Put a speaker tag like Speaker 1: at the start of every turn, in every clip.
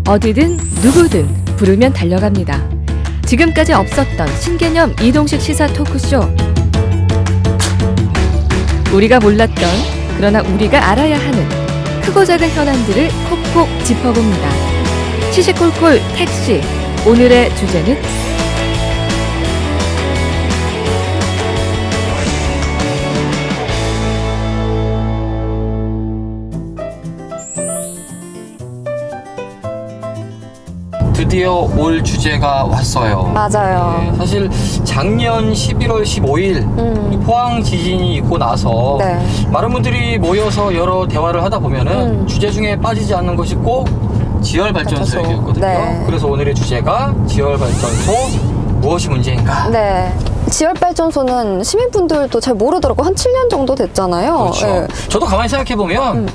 Speaker 1: 어디든 누구든 부르면 달려갑니다. 지금까지 없었던 신개념 이동식 시사 토크쇼. 우리가 몰랐던, 그러나 우리가 알아야 하는 크고 작은 현안들을 콕콕 짚어봅니다. 시시콜콜 택시. 오늘의 주제는
Speaker 2: 드디어 올 주제가 왔어요.
Speaker 3: 맞아요.
Speaker 2: 네, 사실 작년 11월 15일 포항 지진이 있고 나서 많은 분들이 모여서 여러 대화를 하다 보면은 주제 중에 빠지지 않는 것이 꼭 지열발전소 얘기였거든요.
Speaker 3: 네.
Speaker 2: 그래서 오늘의 주제가 지열발전소 무엇이 문제인가?
Speaker 3: 네. 지열발전소는 시민분들도 잘 모르더라고요. 한 7년 정도 됐잖아요.
Speaker 2: 그렇죠.
Speaker 3: 네.
Speaker 2: 저도 가만히 생각해보면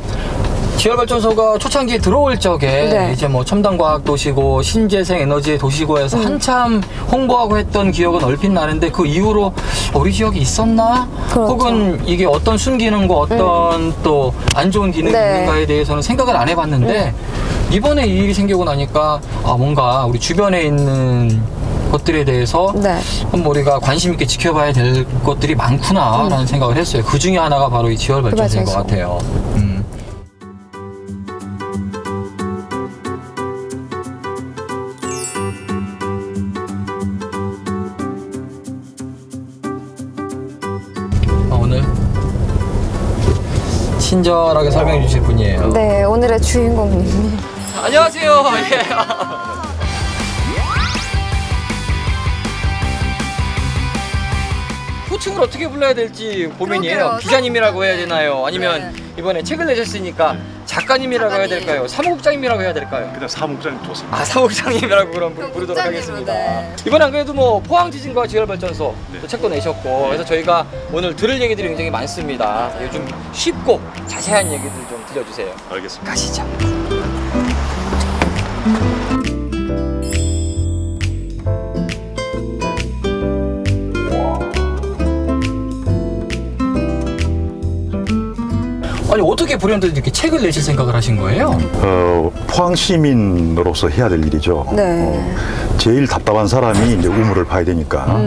Speaker 2: 지열발전소가 초창기에 들어올 적에 이제 뭐 첨단과학 도시고 신재생 에너지의 도시고 해서 한참 홍보하고 했던 기억은 얼핏 나는데 그 이후로 우리 지역이 있었나?
Speaker 3: 그렇죠.
Speaker 2: 혹은 이게 어떤 순기능과 어떤 또 안 좋은 기능이 있는가에 대해서는 생각을 안 해봤는데 이번에 이 일이 생기고 나니까 뭔가 우리 주변에 있는 것들에 대해서 한번 우리가 관심 있게 지켜봐야 될 것들이 많구나라는 생각을 했어요. 그 중에 하나가 바로 이 지열발전소인 것 같아요. 오늘 친절하게 설명해 주실 분이에요.
Speaker 3: 네, 오늘의 주인공님.
Speaker 2: 안녕하세요. 호칭을 어떻게 불러야 될지 고민이에요.
Speaker 3: 그러게요.
Speaker 2: 기자님이라고 해야 되나요? 아니면 이번에 책을 내셨으니까 작가님이라고 해야 될까요? 사무국장님이라고 해야 될까요?
Speaker 4: 그냥 사무국장님 좋습니다.
Speaker 2: 사무국장님이라고 그럼 부르도록 하겠습니다. 이번에 안 그래도 뭐 포항 지진과 지열발전소 또 책도 내셨고 그래서 저희가 오늘 들을 얘기들이 굉장히 많습니다. 요즘 쉽고 자세한 얘기들 좀 들려주세요.
Speaker 4: 알겠습니다.
Speaker 2: 가시죠. 아니 어떻게 불현듯 이렇게 책을 내실 생각을 하신 거예요?
Speaker 4: 포항 시민으로서 해야 될 일이죠. 제일 답답한 사람이 이제 우물을 파야 되니까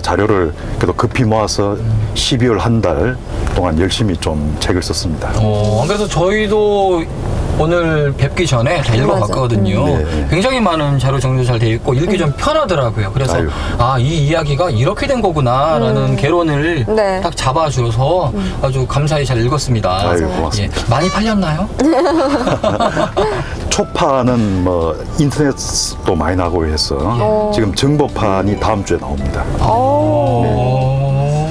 Speaker 4: 자료를 그래도 급히 모아서 12월 한 달 동안 열심히 좀 책을 썼습니다.
Speaker 2: 안 그래도 저희도 오늘 뵙기 전에 다 읽어봤거든요. 굉장히 많은 자료 정리도 잘 돼 있고 읽기 좀 편하더라고요. 그래서 이 이야기가 이렇게 된 거구나라는 개론을 딱 잡아줘서 아주 감사히 잘 읽었습니다.
Speaker 4: 고맙습니다.
Speaker 2: 많이 팔렸나요?
Speaker 4: 초판은 뭐 인터넷도 많이 나고 해서 지금 정보판이 다음 주에 나옵니다.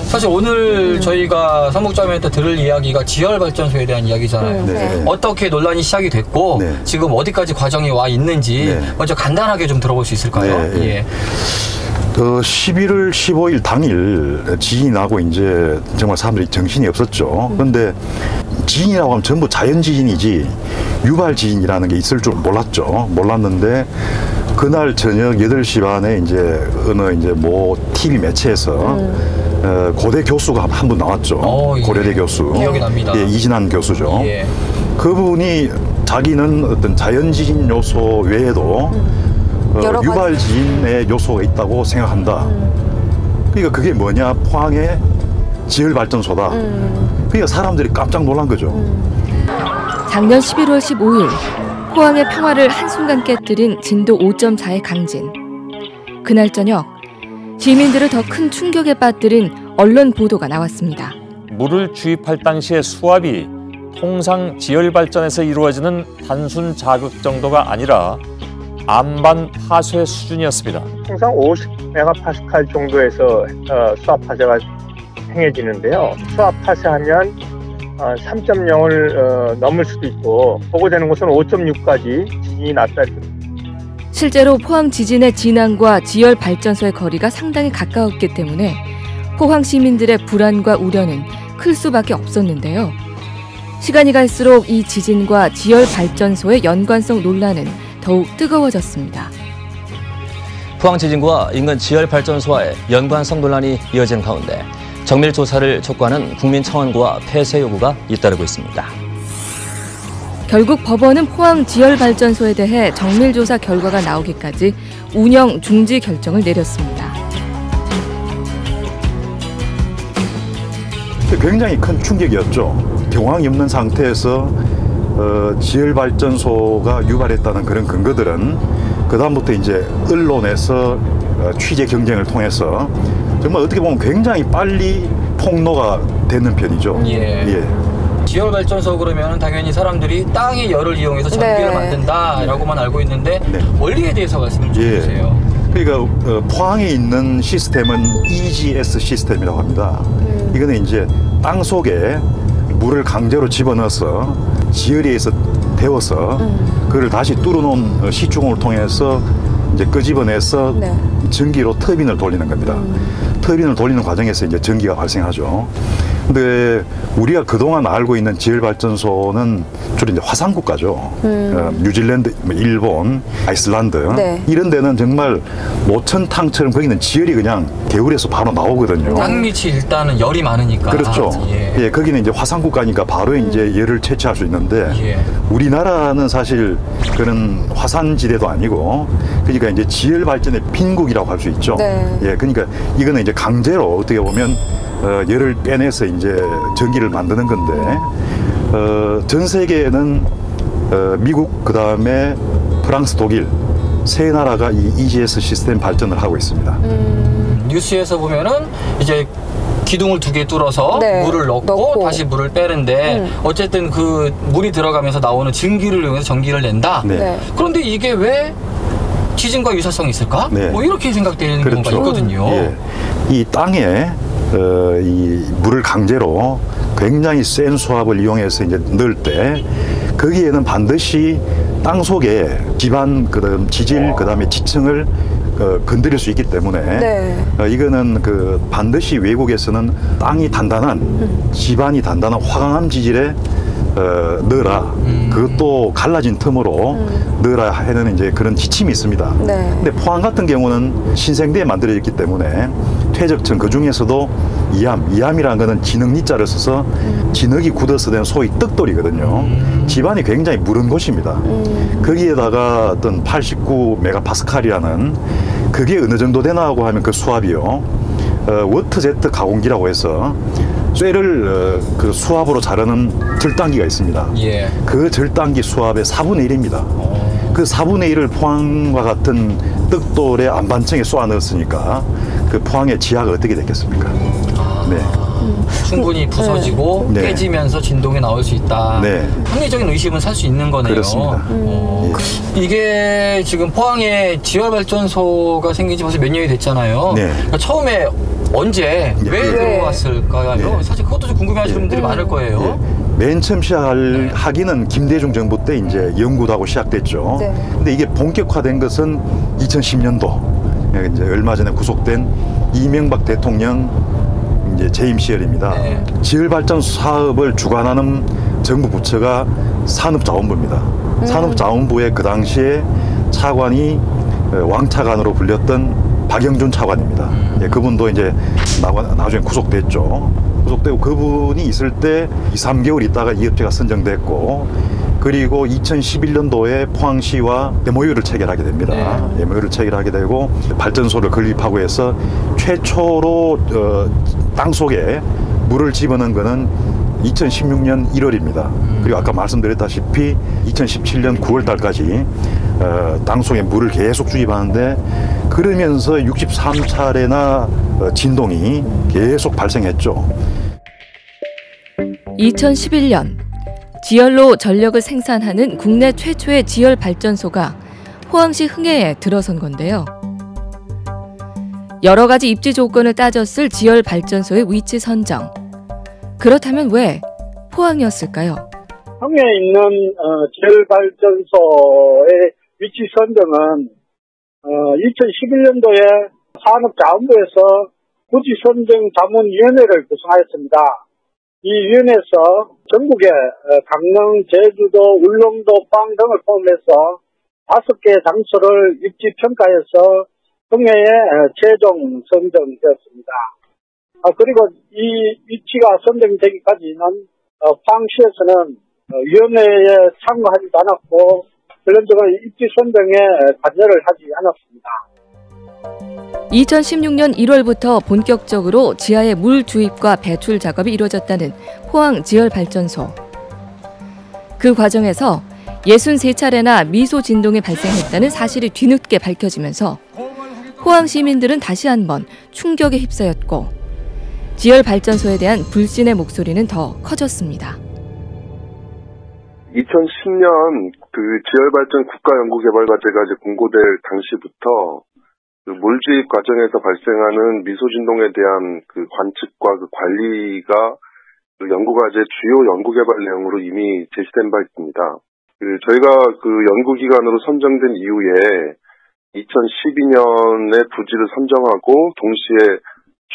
Speaker 2: 사실 오늘 저희가 사무국장님한테 들을 이야기가 지열발전소에 대한 이야기잖아요. 어떻게 논란이 시작이 됐고 지금 어디까지 과정이 와 있는지 먼저 간단하게 좀 들어볼 수 있을까요?
Speaker 4: 11월 15일 당일 지진이 나고 이제 정말 사람들이 정신이 없었죠. 그런데 지진이라고 하면 전부 자연 지진이지 유발 지진이라는 게 있을 줄 몰랐는데 그날 저녁 8시 반에 이제 어느 이제 뭐 TV 매체에서 고대 교수가 한 분 나왔죠. 고려대 교수.
Speaker 2: 기억이 납니다.
Speaker 4: 이진환 교수죠. 그분이 자기는 어떤 자연 지진 요소 외에도 유발 지진의 요소가 있다고 생각한다. 그러니까 그게 뭐냐? 포항의 지열발전소다. 그러니까 사람들이 깜짝 놀란 거죠.
Speaker 1: 작년 11월 15일 포항의 평화를 한순간 깨뜨린 진도 5.4의 강진. 그날 저녁 시민들을 더 큰 충격에 빠뜨린 언론 보도가 나왔습니다.
Speaker 5: 물을 주입할 당시의 수압이 통상 지열발전에서 이루어지는 단순 자극 정도가 아니라 안반 파쇄 수준이었습니다.
Speaker 6: 통상 50메가파스칼 정도에서 수압 파쇄가 행해지는데요. 수압 파쇄하면 3.0을 넘을 수도 있고 보고되는 곳은 5.6까지 지진이 났다.
Speaker 1: 실제로 포항 지진의 진앙과 지열발전소의 거리가 상당히 가까웠기 때문에 포항 시민들의 불안과 우려는 클 수밖에 없었는데요. 시간이 갈수록 이 지진과 지열발전소의 연관성 논란은 더욱 뜨거워졌습니다.
Speaker 7: 포항 지진과 인근 지열발전소와의 연관성 논란이 이어진 가운데 정밀 조사를 촉구하는 국민 청원과 폐쇄 요구가 잇따르고 있습니다.
Speaker 1: 결국 법원은 포항 지열발전소에 대해 정밀조사 결과가 나오기까지 운영 중지 결정을 내렸습니다.
Speaker 4: 굉장히 큰 충격이었죠. 경황이 없는 상태에서 지열발전소가 유발했다는 그런 근거들은 그다음부터 이제 언론에서 취재 경쟁을 통해서 정말 어떻게 보면 굉장히 빨리 폭로가 되는 편이죠.
Speaker 2: 예. 지열발전소 그러면 당연히 사람들이 땅의 열을 이용해서 전기를 만든다라고만 알고 있는데 원리에 대해서 말씀을 좀 주세요.
Speaker 4: 그러니까 포항에 있는 시스템은 EGS 시스템이라고 합니다. 이거는 이제 땅 속에 물을 강제로 집어넣어서 지열에서 데워서 그걸 다시 뚫어놓은 시추공을 통해서 이제 끄집어내서 전기로 터빈을 돌리는 겁니다. 터빈을 돌리는 과정에서 이제 전기가 발생하죠. 근데 우리가 그동안 알고 있는 지열발전소는 주로 이제 화산국가죠. 뉴질랜드, 일본, 아이슬란드 이런 데는 정말 모천탕처럼 거기는 지열이 그냥 개울에서 바로 나오거든요.
Speaker 2: 땅 밑이 일단은 열이 많으니까.
Speaker 4: 그렇죠. 예, 거기는 이제 화산국가니까 바로 이제 열을 채취할 수 있는데 우리나라는 사실 그런 화산지대도 아니고 그러니까 이제 지열발전의 빈국이라고 할 수 있죠. 예, 그러니까 이거는 이제 강제로 어떻게 보면 열을 빼내서 이제 전기를 만드는 건데 전 세계에는 미국 그다음에 프랑스, 독일 세 나라가 이 EGS 시스템 발전을 하고 있습니다.
Speaker 2: 뉴스에서 보면은 이제 기둥을 2개 뚫어서 물을 넣고 다시 물을 빼는데 어쨌든 그 물이 들어가면서 나오는 증기를 이용해서 전기를 낸다. 그런데 이게 왜 지진과 유사성이 있을까? 뭐 이렇게 생각되는 경우가 있거든요.
Speaker 4: 이 땅에 이 물을 강제로 굉장히 센 수압을 이용해서 이제 넣을 때 거기에는 반드시 땅 속에 지반, 그다음 지질, 그다음에 지층을 건드릴 수 있기 때문에 이거는 반드시 외국에서는 땅이 단단한 지반이 단단한 화강암 지질에 넣어라. 그것도 갈라진 틈으로 넣어라 하는 이제 그런 지침이 있습니다. 근데 포항 같은 경우는 신생대에 만들어졌기 때문에 퇴적층 그 중에서도 이암이라는 거는 진흙니자를 써서 진흙이 굳어서 된 소위 떡돌이거든요. 지반이 굉장히 무른 곳입니다. 거기에다가 어떤 89메가파스칼이라는 그게 어느 정도 되나고 하면 그 수압이요. 워터제트 가공기라고 해서 쇠를 그 수압으로 자르는 절단기가 있습니다. 그 절단기 수압의 4분의 1입니다. 그 4분의 1을 포항과 같은 떡돌의 안반층에 쏘아 넣었으니까 그 포항의 지하가 어떻게 됐겠습니까?
Speaker 2: 충분히 부서지고 깨지면서 진동이 나올 수 있다. 합리적인 의심은 살 수 있는 거네요.
Speaker 4: 그렇습니다.
Speaker 2: 이게 지금 포항에 지열발전소가 생긴 지 벌써 몇 년이 됐잖아요. 그러니까 처음에 언제 왜 들어왔을까요? 사실 그것도 좀 궁금해하시는 분들이 많을 거예요.
Speaker 4: 맨 처음 시작하기는 김대중 정부 때 이제 연구도 하고 시작됐죠. 근데 이게 본격화된 것은 2010년도 이제 얼마 전에 구속된 이명박 대통령 이제 재임 시절입니다. 지열발전 사업을 주관하는 정부 부처가 산업자원부입니다. 산업자원부의 그 당시에 차관이 왕차관으로 불렸던 박영준 차관입니다. 그분도 이제 나중에 구속됐죠. 구속되고 그분이 있을 때 2~3개월 있다가 이 업체가 선정됐고 그리고 2011년도에 포항시와 MOU를 체결하게 됩니다. MOU를 체결하게 되고 발전소를 건립하고 해서 최초로 땅속에 물을 집어넣은 거는 2016년 1월입니다. 그리고 아까 말씀드렸다시피 2017년 9월 달까지 땅속에 물을 계속 주입하는데 그러면서 63차례나 진동이 계속 발생했죠.
Speaker 1: 2011년 지열로 전력을 생산하는 국내 최초의 지열 발전소가 포항시 흥해에 들어선 건데요. 여러 가지 입지 조건을 따졌을 지열 발전소의 위치 선정. 그렇다면 왜 포항이었을까요?
Speaker 8: 흥해에 있는 지열 발전소의 위치 선정은 2011년도에 산업자원부에서 부지선정자문위원회를 구성하였습니다. 이 위원회에서 전국의 강릉, 제주도, 울릉도, 포항 등을 포함해서 5개의 장소를 입지평가해서 흥해에 최종 선정되었습니다. 그리고 이 위치가 선정되기까지는 포항시에서는 위원회에 참가하지도 않았고 결론적으로 입지 선정에 관여를 하지 않았습니다.
Speaker 1: 2016년 1월부터 본격적으로 지하의 물 주입과 배출 작업이 이루어졌다는 포항지열발전소. 그 과정에서 63차례나 미소 진동이 발생했다는 사실이 뒤늦게 밝혀지면서 포항 시민들은 다시 한번 충격에 휩싸였고 지열발전소에 대한 불신의 목소리는 더 커졌습니다.
Speaker 9: 2010년 그 지열발전 국가연구개발과제가 이제 공고될 당시부터 그 물주입 과정에서 발생하는 미소진동에 대한 그 관측과 그 관리가 그 연구과제 주요 연구개발 내용으로 이미 제시된 바 있습니다. 저희가 그 연구기관으로 선정된 이후에 2012년에 부지를 선정하고 동시에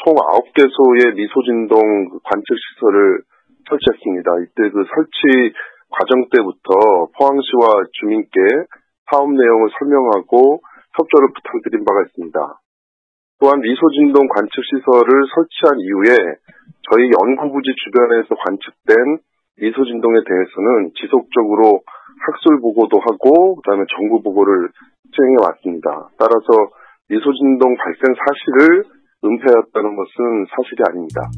Speaker 9: 총 9개소의 미소진동 관측시설을 설치했습니다. 이때 그 설치 과정 때부터 포항시와 주민께 사업 내용을 설명하고 협조를 부탁드린 바가 있습니다. 또한 미소진동 관측시설을 설치한 이후에 저희 연구부지 주변에서 관측된 미소진동에 대해서는 지속적으로 학술 보고도 하고 그다음에 정부 보고를 수행해 왔습니다. 따라서 미소진동 발생 사실을 은폐했다는 것은 사실이 아닙니다.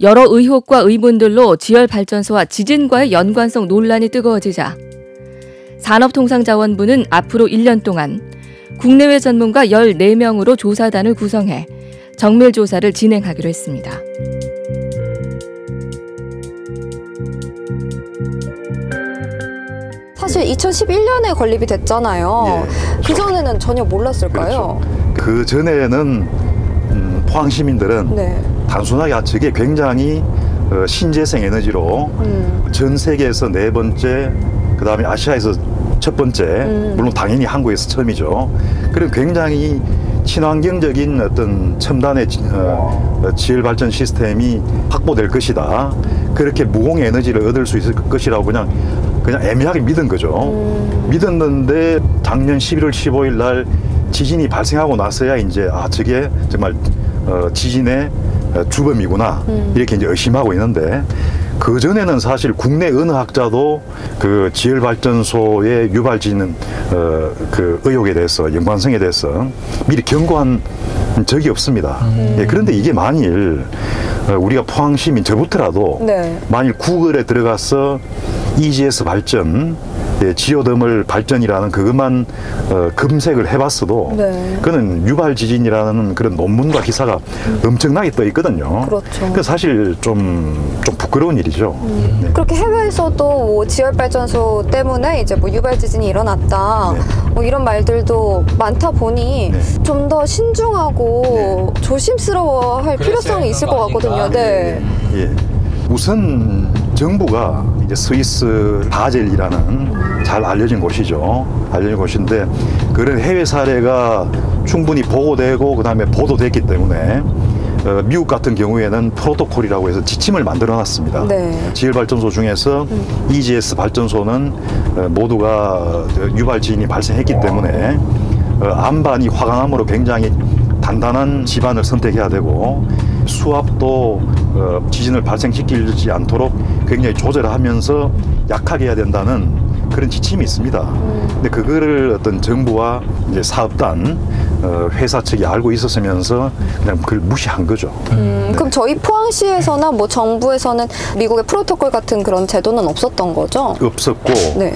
Speaker 1: 여러 의혹과 의문들로 지열발전소와 지진과의 연관성 논란이 뜨거워지자 산업통상자원부는 앞으로 1년 동안 국내외 전문가 14명으로 조사단을 구성해 정밀 조사를 진행하기로 했습니다.
Speaker 3: 사실 2011년에 건립이 됐잖아요.
Speaker 4: 예.
Speaker 3: 그전에는 전혀 몰랐을까요?
Speaker 4: 그렇죠. 그 전에는 포항 시민들은
Speaker 3: 네.
Speaker 4: 단순하게 저게 굉장히 신재생 에너지로 전 세계에서 4번째, 그 다음에 아시아에서 첫 번째, 물론 당연히 한국에서 처음이죠. 그런 굉장히 친환경적인 어떤 첨단의 지열발전 시스템이 확보될 것이다. 그렇게 무공 에너지를 얻을 수 있을 것이라고 그냥 애매하게 믿은 거죠. 믿었는데 작년 11월 15일 날 지진이 발생하고 나서야 이제 저게 정말 지진의 주범이구나 이렇게 이제 의심하고 있는데 그 전에는 사실 국내 어느 학자도 그 지열발전소의 유발지는 그 의혹에 대해서 연관성에 대해서 미리 경고한 적이 없습니다. 예, 그런데 이게 만일 우리가 포항 시민 저부터라도
Speaker 3: 네.
Speaker 4: 만일 구글에 들어가서 EGS 발전, 지오더멀 발전이라는 그것만 검색을 해봤어도
Speaker 3: 네.
Speaker 4: 그는 유발 지진이라는 그런 논문과 기사가 엄청나게 떠 있거든요.
Speaker 3: 그렇죠.
Speaker 4: 그 사실 좀 부끄러운 일이죠. 네.
Speaker 3: 그렇게 해외에서도 뭐 지열발전소 때문에 이제 뭐 유발 지진이 일어났다
Speaker 4: 네.
Speaker 3: 뭐 이런 말들도 많다 보니
Speaker 4: 네.
Speaker 3: 좀 더 신중하고 조심스러워할 필요성이 있을 것 같거든요. 네.
Speaker 4: 예. 우선 정부가 이제 스위스 바젤이라는 잘 알려진 곳이죠. 알려진 곳인데 그런 해외 사례가 충분히 보고되고 그다음에 보도됐기 때문에 미국 같은 경우에는 프로토콜이라고 해서 지침을 만들어 놨습니다.
Speaker 3: 네.
Speaker 4: 지열발전소 중에서 EGS 발전소는 모두가 유발 지진이 발생했기 때문에 안반이 화강암으로 굉장히 단단한 지반을 선택해야 되고 수압도 지진을 발생시키지 않도록 굉장히 조절하면서 약하게 해야 된다는 그런 지침이 있습니다. 근데 그거를 어떤 정부와 이제 사업단, 회사 측이 알고 있었으면서 그냥 그걸 무시한 거죠.
Speaker 3: 그럼 저희 포항시에서나 뭐 정부에서는 미국의 프로토콜 같은 그런 제도는 없었던 거죠?
Speaker 4: 없었고
Speaker 3: 네.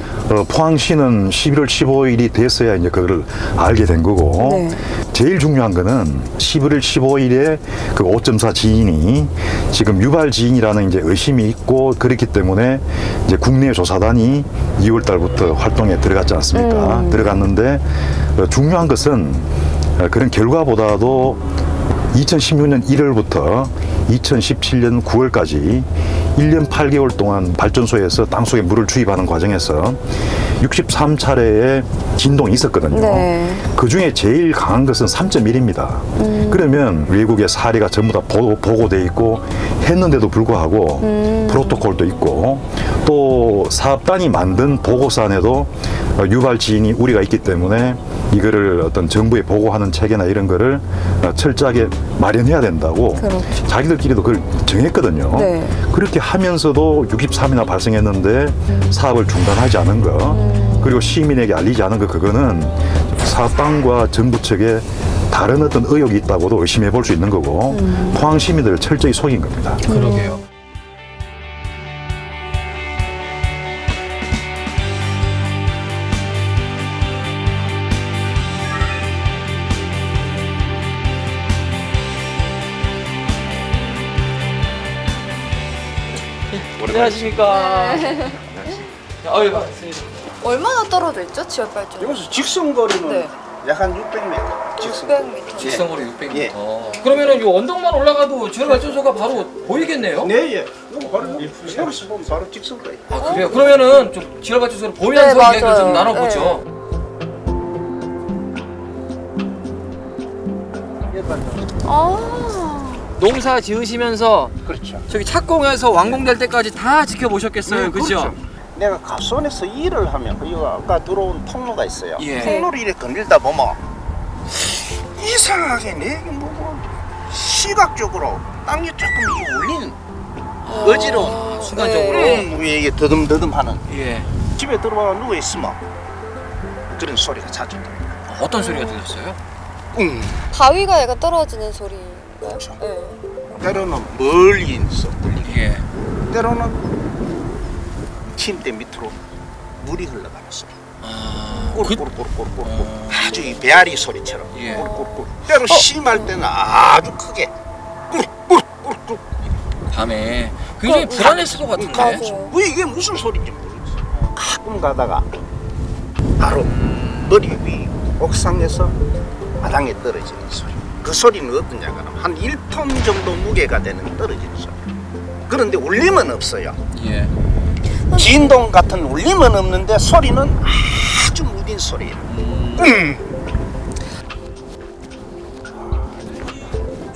Speaker 4: 포항시는 11월 15일이 됐어야 이제 그걸 알게 된 거고
Speaker 3: 네.
Speaker 4: 제일 중요한 거는 11월 15일에 그 5.4 지진이 지금 유발 지진이라는 이제 의심이 있고 그렇기 때문에 이제 국내 조사단이 2월 달부터 활동에 들어갔지 않습니까? 들어갔는데 중요한 것은 그런 결과보다도 2016년 1월부터 2017년 9월까지 1년 8개월 동안 발전소에서 땅속에 물을 주입하는 과정에서 63차례의 진동이 있었거든요.
Speaker 3: 네.
Speaker 4: 그중에 제일 강한 것은 3.1입니다. 그러면 외국의 사례가 전부 다 보고돼 있고 했는데도 불구하고 프로토콜도 있고 또 사업단이 만든 보고서안에도 유발 지진이 우려가 있기 때문에 이거를 어떤 정부에 보고하는 체계나 이런 거를 철저하게 마련해야 된다고
Speaker 3: 그렇죠.
Speaker 4: 자기들끼리도 그걸 정했거든요.
Speaker 3: 네.
Speaker 4: 그렇게 하면서도 63이나 발생했는데 사업을 중단하지 않은 거 그리고 시민에게 알리지 않은 거 그거는 사업당과 정부 측에 다른 어떤 의혹이 있다고도 의심해 볼 수 있는 거고 포항 시민들을 철저히 속인 겁니다.
Speaker 2: 그러게요. 안녕하십니까. 아유, 반갑습니다.
Speaker 3: 얼마나 떨어져 있죠, 지열 발전?
Speaker 10: 여기서 직선거리는
Speaker 3: 네.
Speaker 10: 약 한 600m.
Speaker 3: 600m.
Speaker 2: 직선거리 600m.
Speaker 10: 예.
Speaker 2: 그러면은 이 언덕만 올라가도 지열 발전소가 바로 보이겠네요?
Speaker 10: 네, 예. 이거 바로 여기서 보면 바로 직선거리.
Speaker 2: 아, 그래요? 그러면서 좀 지열 발전소를 보면서
Speaker 3: 네,
Speaker 2: 이야기를 좀
Speaker 3: 맞아요.
Speaker 2: 나눠보죠. 농사 지으시면서
Speaker 10: 그렇죠.
Speaker 2: 저기 착공해서 완공될 때까지 다 지켜보셨겠어요,
Speaker 10: 네,
Speaker 2: 그죠?
Speaker 10: 그렇죠. 내가 갑선에서 일을 하면 여기 아까 들어온 통로가 있어요.
Speaker 2: 예.
Speaker 10: 통로를 이렇게 건들다 보면 이상하게 내 시각적으로 땅이 조금 이게 울리는 어지러운
Speaker 2: 순간적으로.
Speaker 10: 왜 이게 더듬더듬하는
Speaker 2: 예.
Speaker 10: 집에 들어와 누워 있으면 그런 소리가 자주 들려요.
Speaker 2: 어떤 소리가 들렸어요?
Speaker 3: 바위가 얘가 떨어지는 소리인가요?
Speaker 10: 그렇죠.
Speaker 3: 네.
Speaker 10: 때로는 멀리서 들리고
Speaker 2: 예.
Speaker 10: 때로는 침대 밑으로 물이 흘러가는 소리. 꿀꿀꿀꿀꿀꿀 아주 이 배앓이 소리처럼
Speaker 2: 예.
Speaker 10: 꿀꿀꿀. 때로 심할 때는 아주 크게 꿀꿀꿀꿀.
Speaker 2: 밤에 굉장히 불안했을 것 같은데.
Speaker 3: 맞아요.
Speaker 10: 왜 이게 무슨 소리인지 모르겠어요. 가끔 가다가 바로 머리 위 옥상에서 마당에 떨어지는 소리. 그 소리는 어떠냐 그러면 한 1톤 정도 무게가 되는 떨어지는 소리. 그런데 울림은 없어요.
Speaker 2: 예.
Speaker 10: 진동 같은 울림은 없는데 소리는 아주 무딘 소리예요.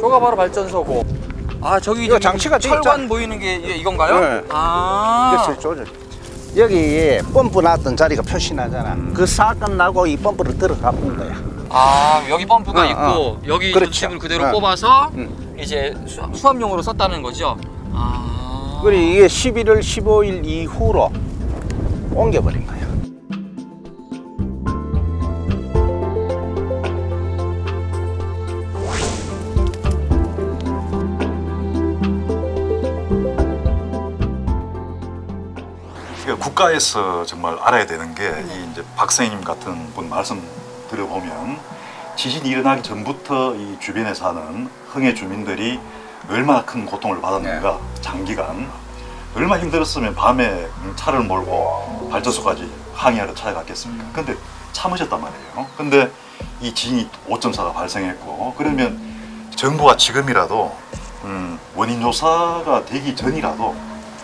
Speaker 2: 저가 바로 발전소고. 아, 저기
Speaker 10: 이거 장치가 돼
Speaker 2: 철관
Speaker 10: 있잖아.
Speaker 2: 보이는 게 이건가요?
Speaker 10: 네.
Speaker 2: 아.
Speaker 10: 그래서 조절. 여기 펌프 놨던 자리가 표시나잖아. 그 사건 나고 이 펌프를 들어가 본 거야.
Speaker 2: 아, 여기 펌프가 있고 여기
Speaker 10: 그렇죠.
Speaker 2: 집을 그대로 뽑아서
Speaker 10: 응.
Speaker 2: 이제 수압용으로 썼다는 거죠. 아.
Speaker 10: 그리고 이게 11월 15일 이후로 옮겨버린 거야.
Speaker 4: 국가에서 정말 알아야 되는 게 이 이제 박 선생님 같은 분 말씀 들어보면 지진이 일어나기 전부터 이 주변에 사는 흥해 주민들이 얼마나 큰 고통을 받았는가 장기간 얼마나 힘들었으면 밤에 차를 몰고 발전소까지 항의하러 찾아갔겠습니까? 근데 참으셨단 말이에요. 근데 이 지진이 5.4가 발생했고 그러면 정부가 지금이라도 원인 조사가 되기 전이라도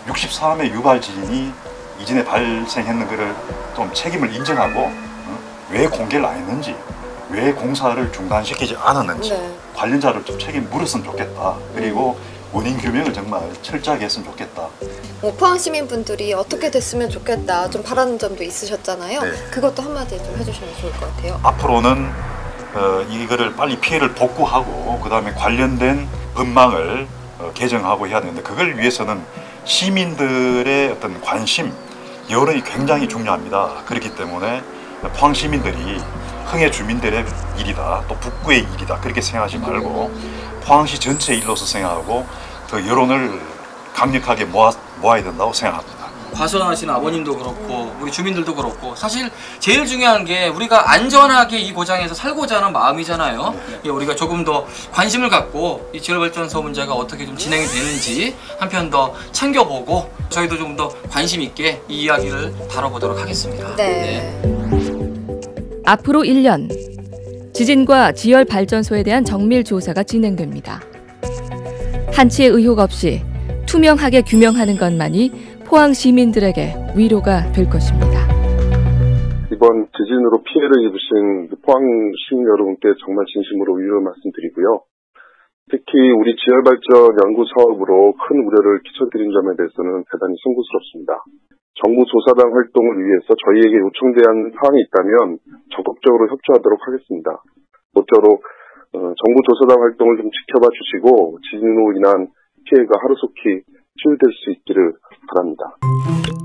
Speaker 4: 63회 유발 지진이 이전에 발생했는 거를 좀 책임을 인정하고 왜 공개를 안 했는지 왜 공사를 중단시키지 않았는지
Speaker 3: 네.
Speaker 4: 관련자를 좀 책임 물었으면 좋겠다. 그리고 원인 규명을 정말 철저하게 했으면 좋겠다.
Speaker 3: 포항 시민분들이 어떻게 됐으면 좋겠다 좀 바라는 점도 있으셨잖아요.
Speaker 4: 네.
Speaker 3: 그것도 한마디 좀 해주시면 좋을 것 같아요.
Speaker 4: 앞으로는 이거를 빨리 피해를 복구하고 그 다음에 관련된 법망을 개정하고 해야 되는데 그걸 위해서는 시민들의 어떤 관심, 여론이 굉장히 중요합니다. 그렇기 때문에 포항 시민들이 흥해 주민들의 일이다, 또 북구의 일이다 그렇게 생각하지 말고 포항시 전체의 일로서 생각하고 그 여론을 강력하게 모아야 된다고 생각합니다.
Speaker 2: 과선하신 아버님도 그렇고 우리 주민들도 그렇고 사실 제일 중요한 게 우리가 안전하게 이 고장에서 살고자 하는 마음이잖아요. 예, 우리가 조금 더 관심을 갖고 이 지열발전소 문제가 어떻게 좀 진행이 되는지 한편 더 챙겨보고 저희도 좀 더 관심 있게 이 이야기를 다뤄보도록 하겠습니다.
Speaker 3: 네.
Speaker 1: 앞으로 1년 지진과 지열 발전소에 대한 정밀 조사가 진행됩니다. 한치의 의혹 없이 투명하게 규명하는 것만이 포항 시민들에게 위로가 될 것입니다.
Speaker 9: 이번 지진으로 피해를 입으신 포항 시민 여러분께 정말 진심으로 위로 말씀드리고요. 특히 우리 지열발전 연구 사업으로 큰 우려를 끼쳐드린 점에 대해서는 대단히 송구스럽습니다. 정부 조사단 활동을 위해서 저희에게 요청된 사항이 있다면 적극적으로 협조하도록 하겠습니다. 모쪼록 정부 조사단 활동을 좀 지켜봐 주시고 지진으로 인한 피해가 하루속히 치유될 수 있기를 바랍니다.